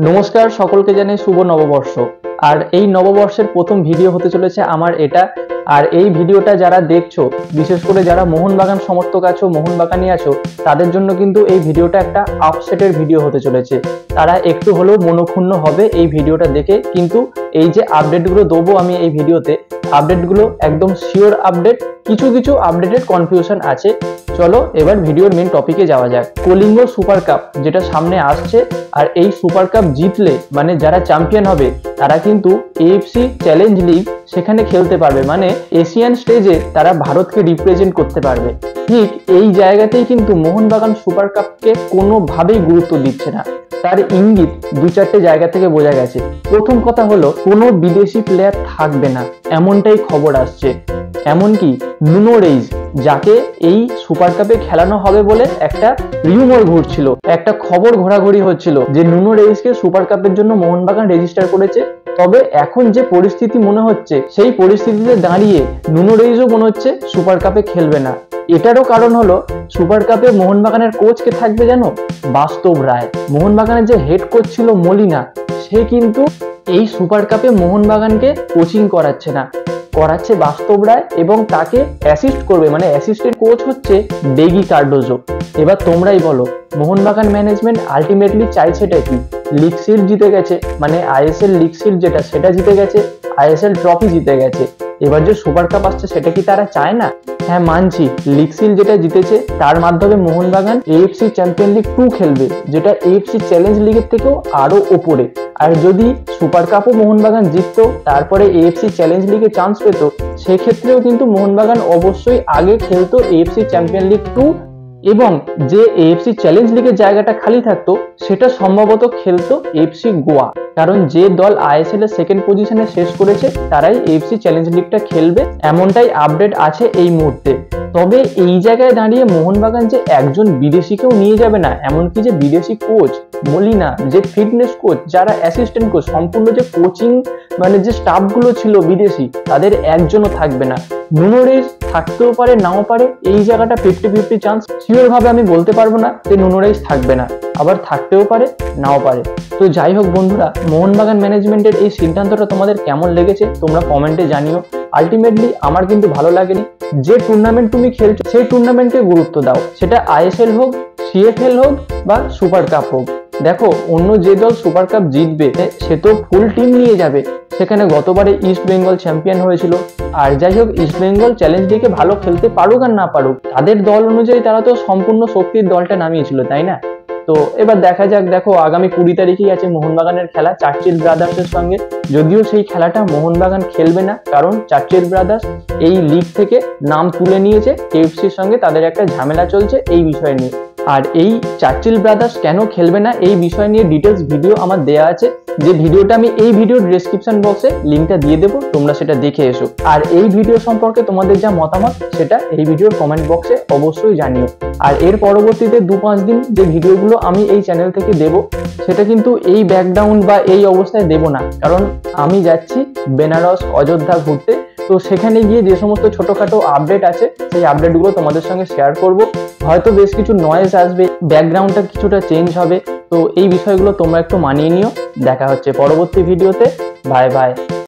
নমস্কার, সকলকে জানাই শুভ নববর্ষ। আর এই নববর্ষের প্রথম ভিডিও হতে চলেছে আমার এটা। আর এই ভিডিওটা যারা দেখছো, বিশেষ করে যারা মোহনবাগান সমর্থক আছো, মোহনবাগানি আছো, তাদের জন্য কিন্তু এই ভিডিওটা একটা আপসেটের ভিডিও হতে চলেছে। তারা একটু হলেও মনক্ষুণ্ণ হবে এই ভিডিওটা দেখে, কিন্তু এই যে আপডেটগুলো দেবো আমি এই ভিডিওতে, আপডেটগুলো একদম শিওর আপডেট। কিছু কিছু আপডেটের কনফিউশন আছে। চলো এবার ভিডিওর মেন টপিকে যাওয়া যাক। কলিঙ্গ সুপার কাপ যেটা সামনে আসছে, আর এই সুপার কাপ জিতলে মানে যারা চ্যাম্পিয়ন হবে তারা কিন্তু এএফসি চ্যালেঞ্জ লিগ সেখানে খেলতে পারবে, মানে এশিয়ান স্টেজে তারা ভারতকে রিপ্রেজেন্ট করতে পারবে। ঠিক এই জায়গাতেই কিন্তু মোহনবাগান সুপার কাপকে কোনোভাবেই গুরুত্ব দিচ্ছে না। তার ইঙ্গিত দু চারটে জায়গা থেকে বোঝা গেছে। প্রথম কথা হলো, কোনো বিদেশি প্লেয়ার থাকবে না এমনটাই খবর আসছে। এমনকি নুনো রেইজ, যাকে এই সুপার কাপে খেলানো হবে বলে একটা রিউমার ঘুরছিল, একটা খবর ঘোরাঘুরি হচ্ছিল যে নুনো রেইজকে সুপার কাপের জন্য মোহনবাগান রেজিস্টার করেছে। তবে এখন যে পরিস্থিতি মনে হচ্ছে, সেই পরিস্থিতিতে দাঁড়িয়ে নুনো রেইজও মনে হচ্ছে সুপার কাপে খেলবে না। এটারও কারণ হলো, সুপার কাপে মোহনবাগানের কোচ কে থাকবে জানো? বাস্তব রায়। মোহনবাগানের যে হেড কোচ ছিল মলিনা, সে কিন্তু এই সুপার কাপে মোহনবাগানকে কোচিং করাচ্ছে না, করাচ্ছে বাস্তব রায়, এবং তাকে অ্যাসিস্ট করবে, মানে অ্যাসিস্ট্যান্ট কোচ হচ্ছে ডেগি কার্ডোজো। এবার তোমরাই বলো, মোহনবাগান ম্যানেজমেন্ট আলটিমেটলি চাইছেটা কি? লিগ শিল্ড জিতে গেছে, মানে আইএসএল লিগ শিল্ড যেটা, সেটা জিতে গেছে, আইএসএল ট্রফি জিতে গেছে। এবার যে সুপার কাপ আসছে সেটা কি তারা চায় না? হ্যাঁ মানছি, লিগ শিল্ড যেটা জিতেছে তার মাধ্যমে মোহনবাগান এএফসি চ্যাম্পিয়ন লিগ 2 খেলবে, যেটা এএফসি চ্যালেঞ্জ লিগের থেকেও আরো ওপরে। আর যদি সুপার কাপও মোহনবাগান জিততো, তারপরে এএফসি চ্যালেঞ্জ লিগে চান্স পেত, সেক্ষেত্রেও কিন্তু মোহনবাগান অবশ্যই আগে খেলতো এএফসি চ্যাম্পিয়ন লিগ 2, এবং যে এএফসি চ্যালেঞ্জ লিগের জায়গাটা খালি থাকতো সেটা সম্ভবত খেলতো এফসি গোয়া। কারণ যে দল আইএসএল এর সেকেন্ড পজিশনে শেষ করেছে তারাই এএফসি চ্যালেঞ্জ লিগটা খেলবে, এমনটাই আপডেট আছে এই মুহূর্তে। তবে এই জায়গায় দাঁড়িয়ে মোহনবাগান যে একজন বিদেশিকেও নিয়ে যাবে না, এমনকি যে বিদেশি কোচ মলিনা, যে ফিটনেস কোচ, যারা অ্যাসিস্ট্যান্ট কোচ, সম্পূর্ণ যে কোচিং মানে যে স্টাফগুলো ছিল বিদেশি, তাদের একজনও থাকবে না। নুনো রেইজ থাকতেও পারে, নাও পারে। এই জায়গাটা 50-50 চান্স। শিওর ভাবে আমি বলতে পারবো না যে নুনো রেইজ থাকবে না, আবার থাকতেও পারে, নাও পারে। তো যাই হোক বন্ধুরা, মোহনবাগান ম্যানেজমেন্টের এই সিদ্ধান্তটা তোমাদের কেমন লেগেছে তোমরা কমেন্টে জানিও। আলটিমেটলি আমার কিন্তু ভালো লাগেনি। যে টুর্নামেন্ট তুমি খেলছো সেই টুর্নামেন্টকে গুরুত্ব দাও, সেটা আইএসএল হোক, সিএফএল হোক বা সুপার কাপ হোক। দেখো, অন্য যে দল সুপার কাপ জিতবে সে তো ফুল টিম নিয়ে যাবে। সেখানে গতবারে ইস্ট বেঙ্গল চ্যাম্পিয়ন হয়েছিল। আর যাই হোক, ইস্ট বেঙ্গল চ্যালেঞ্জ লিগে ভালো খেলতে পারুক আর না পারুক, তাদের দল অনুযায়ী তারা তো সম্পূর্ণ শক্তির দলটা নামিয়েছিল, তাই না? তো এবার দেখা যাক। দেখো, আগামী 20 তারিখেই আছে মোহনবাগানের খেলা চার্চিল ব্রাদার্সের সঙ্গে। যদিও সেই খেলাটা মোহনবাগান খেলবে না, কারণ চার্চিল ব্রাদার্স এই লিগ থেকে নাম তুলে নিয়েছে। কেএফসির সঙ্গে তাদের একটা ঝামেলা চলছে এই বিষয় নিয়ে। আর এই চার্চিল ব্রাদার্স কেন খেলবে না এই বিষয় নিয়ে ডিটেলস ভিডিও আমার দেয়া আছে, যে ভিডিওটা আমি এই ভিডিওর ডেসক্রিপশন বক্সে লিঙ্কটা দিয়ে দেবো, তোমরা সেটা দেখে এসো। আর এই ভিডিও সম্পর্কে তোমাদের যা মতামত সেটা এই ভিডিওর কমেন্ট বক্সে অবশ্যই জানিও। আর এর পরবর্তীতে 2-5 দিন যে ভিডিওগুলো আমি এই চ্যানেল থেকে দেব, সেটা কিন্তু এই ব্যাকডাউন বা এই অবস্থায় দেব না, কারণ আমি যাচ্ছি বেনারস, অযোধ্যা ঘুরতে। তো সেখানে গিয়ে যে সমস্ত ছোটখাটো আপডেট আছে সেই আপডেটগুলো তোমাদের সঙ্গে শেয়ার করব। হয়তো বেশ কিছু নয়েজ আসবে, ব্যাকগ্রাউন্ডটা কিছুটা চেঞ্জ হবে। তো এই বিষয়গুলো তোমরা একটু মানিয়ে নিও। দেখা হচ্ছে পরবর্তী ভিডিওতে। Bye bye.